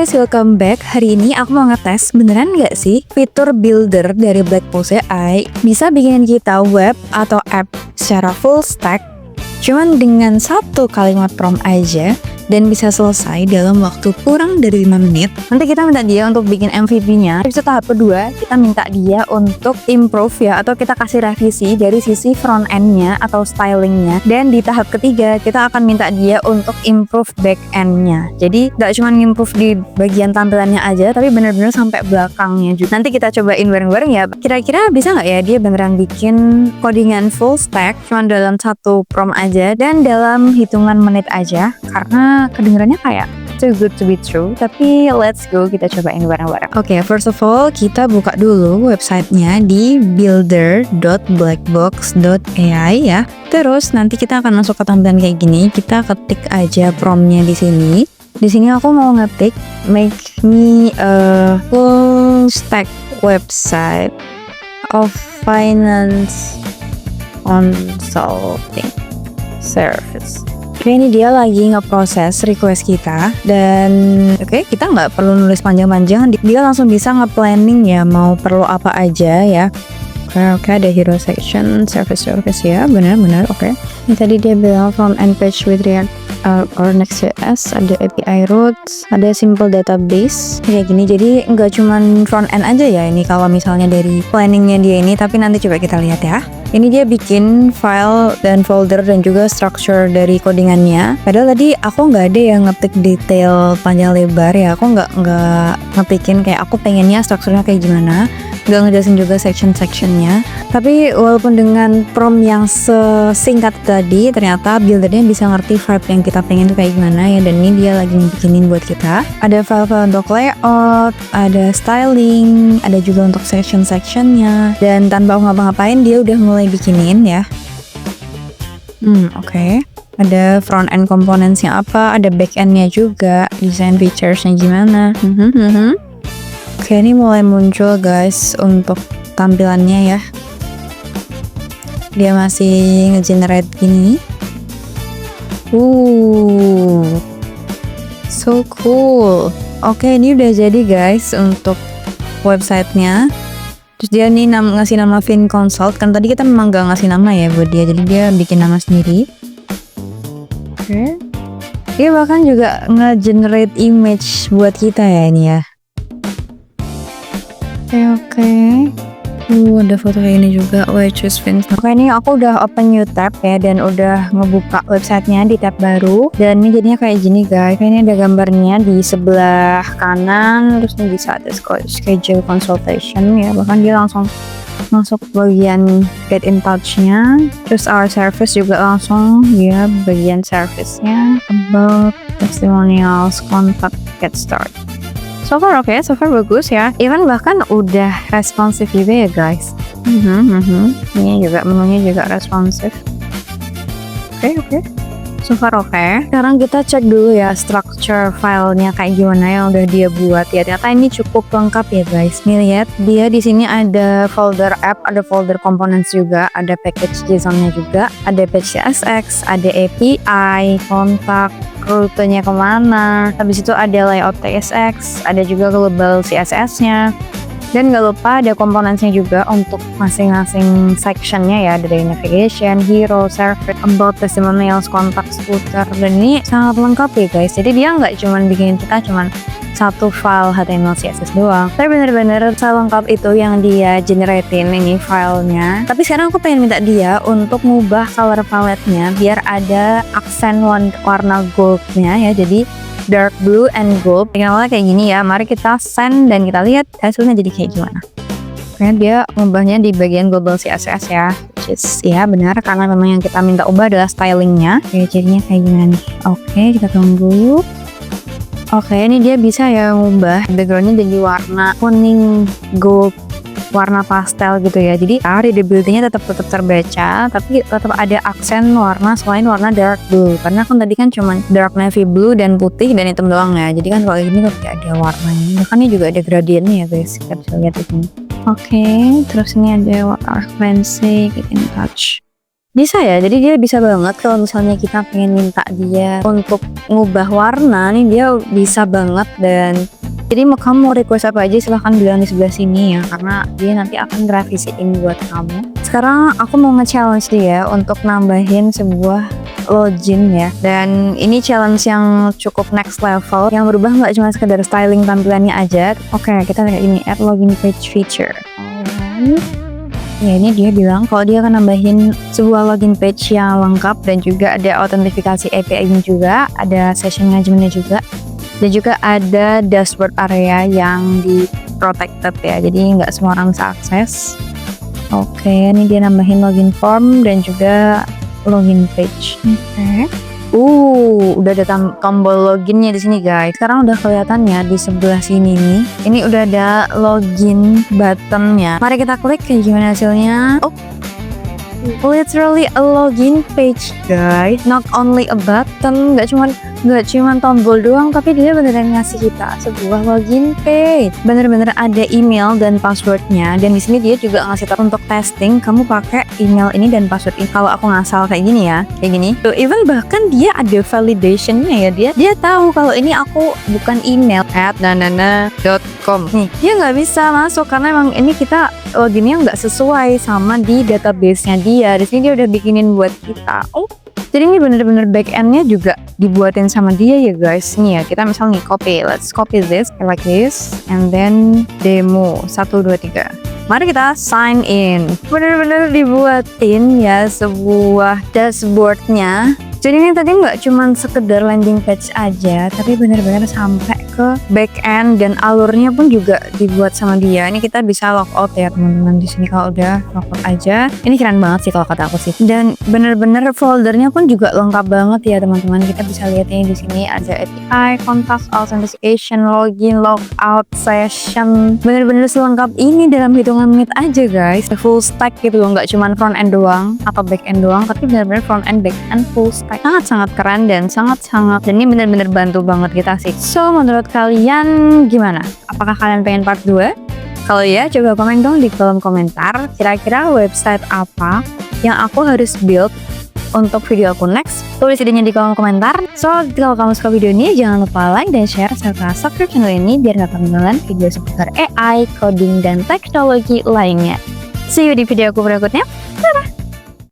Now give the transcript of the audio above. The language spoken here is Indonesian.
guys, welcome back. Hari ini aku mau ngetes beneran nggak sih fitur builder dari Black Pose AI bisa bikin kita web atau app secara full stack cuman dengan satu kalimat prompt aja dan bisa selesai dalam waktu kurang dari 5 menit. Nanti kita minta dia untuk bikin MVP-nya. Habis itu tahap kedua, kita minta dia untuk improve ya, atau kita kasih revisi dari sisi front end-nya atau stylingnya. Dan di tahap ketiga, kita akan minta dia untuk improve back end-nya. Jadi nggak cuma improve di bagian tampilannya aja, tapi bener-bener sampai belakangnya juga. Nanti kita cobain bareng-bareng ya. Kira-kira bisa nggak ya dia beneran bikin codingan full stack cuma dalam satu prompt aja dan dalam hitungan menit aja, karena kedengarannya kayak too good to be true. Tapi let's go, kita cobain bareng-bareng. Oke, first of all kita buka dulu websitenya di builder.blackbox.ai ya. Terus nanti kita akan masuk ke tampilan kayak gini. Kita ketik aja promptnya di sini. Di sini aku mau ngetik make me a full stack website of finance consulting service. Oke, ini dia lagi ngeproses request kita dan oke, kita nggak perlu nulis panjang-panjang, dia langsung bisa nge-planning ya mau perlu apa aja ya. Oke, ada hero section, service ya, benar-benar oke. Ini tadi dia bilang from end page with React or Next.js, ada API routes, ada simple database kayak gini. Jadi nggak cuman front end aja ya ini kalau misalnya dari planningnya dia ini, tapi nanti coba kita lihat ya. Ini dia bikin file dan folder dan juga structure dari codingannya. Padahal tadi aku nggak ada yang ngetik detail panjang lebar ya. Aku nggak ngetikin kayak aku pengennya strukturnya kayak gimana. Nggak ngejelasin juga section-sectionnya. Tapi walaupun dengan prompt yang sesingkat tadi, ternyata buildernya bisa ngerti vibe yang kita pengen tuh kayak gimana ya. Dan ini dia lagi bikinin buat kita. Ada file-file untuk layout, ada styling, ada juga untuk section-sectionnya. Dan tanpa aku ngapa-ngapain dia udah mulai bikinin ya. Oke. Ada front end components-nya apa, ada back end-nya juga, design features-nya gimana. Oke, ini mulai muncul guys untuk tampilannya ya. Dia masih nge-generate gini. So cool. Oke, ini udah jadi guys untuk websitenya. Terus dia nih ngasih nama Fin Consult. Kan tadi kita memang gak ngasih nama ya buat dia, jadi dia bikin nama sendiri. Oke. Dia bahkan juga nge-generate image buat kita ya ini ya. Oke. Ada foto kayak ini juga. Choose Fin. Oke, ini aku udah open new tab ya dan udah ngebuka websitenya di tab baru. Dan ini jadinya kayak gini guys. Ini ada gambarnya di sebelah kanan. Terus ini bisa ada schedule consultation ya. Bahkan dia langsung masuk bagian get in touch-nya. Terus our service juga langsung ya bagian service-nya. About testimonials, contact, get started. So far oke, so far bagus ya. Even bahkan udah responsif juga ya guys. Ini juga menunya juga responsif. Oke. So far oke. Sekarang kita cek dulu ya structure filenya kayak gimana yang udah dia buat ya. Ternyata ini cukup lengkap ya guys. Nih lihat, dia di sini ada folder app, ada folder components juga, ada package JSON-nya juga, ada page CSX, ada API, kontak, rutenya kemana, habis itu ada layout TSX, ada juga global CSS-nya, dan gak lupa ada komponennya juga untuk masing-masing sectionnya ya, dari navigation, hero, service, about, testimonials, kontak, seputar. Dan ini sangat lengkap ya guys, jadi dia nggak cuman bikin kita cuman satu file HTML CSS doang, tapi bener-bener selengkap itu yang dia generatein ini filenya. Tapi sekarang aku pengen minta dia untuk ngubah color palette-nya biar ada aksen warna gold-nya ya, jadi dark blue and gold. Awalnya kayak gini ya. Mari kita send dan kita lihat hasilnya jadi kayak gimana. Oke, dia ngubahnya di bagian global CSS ya, which is ya benar karena memang yang kita minta ubah adalah stylingnya. Oke, jadinya kayak gimana nih? Oke, kita tunggu. Oke, ini dia bisa ya ngubah backgroundnya jadi warna kuning gold, warna pastel gitu ya. Jadi readability-nya tetap terbaca, tapi tetap ada aksen warna selain warna dark blue. Karena kan tadi kan cuma dark navy blue dan putih dan hitam doang ya. Jadi kan kalau ini kan tidak ada warnanya. Bahkan ini juga ada gradiennya ya guys. Kita bisa lihat di sini. Oke, terus ini ada what are fancy, get in touch. Bisa ya, jadi dia bisa banget kalau misalnya kita pengen minta dia untuk ngubah warna nih, dia bisa banget. Dan jadi kamu mau request apa aja silahkan bilang di sebelah sini ya, karena dia nanti akan grafisiin buat kamu. Sekarang aku mau nge-challenge dia untuk nambahin sebuah login ya, dan ini challenge yang cukup next level, yang berubah nggak cuma sekedar styling tampilannya aja. Oke, kita lihat ini, add login page feature. Ya, ini dia bilang kalau dia akan nambahin sebuah login page yang lengkap, dan juga ada autentifikasi API-nya juga, ada session managementnya juga, dan juga ada dashboard area yang di protected ya, jadi nggak semua orang bisa akses. Oke, ini dia nambahin login form dan juga login page. Oke. Udah ada tombol loginnya di sini guys. Sekarang udah kelihatan ya di sebelah sini nih. Ini udah ada login buttonnya. Mari kita klik kayak gimana hasilnya. Oh, literally a login page guys. Not only a button, nggak cuman tombol doang, tapi dia beneran ngasih kita sebuah login page. Bener-bener ada email dan passwordnya, dan di sini dia juga ngasih tahu untuk testing kamu pakai email ini dan password ini. Kalau aku ngasal kayak gini ya, kayak gini. So, even bahkan dia ada validationnya ya, dia tahu kalau ini aku bukan email @nanana.com. Nih, dia nggak bisa masuk karena emang ini kita loginnya nggak sesuai sama di database-nya dia. Di sini dia udah bikinin buat kita. Jadi ini bener-bener back-end-nya juga dibuatin sama dia ya guys. Nih ya, kita misalnya copy. Let's copy this like this. And then demo 1, 2, 3. Mari kita sign in. Bener-bener dibuatin ya sebuah dashboard-nya. Jadi ini tadi nggak cuma sekedar landing page aja, tapi bener-bener sampai ke back end, dan alurnya pun juga dibuat sama dia. Ini kita bisa logout ya teman-teman. Di sini kalau udah logout aja, ini keren banget sih kalau kata aku sih. Dan bener-bener foldernya pun juga lengkap banget ya teman-teman. Kita bisa lihat ini di sini ada API, contact, authentication, login, logout, session. Bener-bener selengkap ini dalam hitungan menit aja guys. Full stack gitu loh, nggak cuma front end doang atau back end doang, tapi bener-bener front end, back end, full stack. Sangat-sangat keren dan sangat-sangat, dan ini bener-bener bantu banget kita sih. So, menurut kalian gimana? Apakah kalian pengen part 2? Kalau ya, coba komen dong di kolom komentar. Kira-kira website apa yang aku harus build untuk video aku next? Tulis idenya di kolom komentar. So, kalau kamu suka video ini, jangan lupa like dan share, serta subscribe channel ini biar gak ketinggalan video seputar AI, coding, dan teknologi lainnya. See you di video aku berikutnya.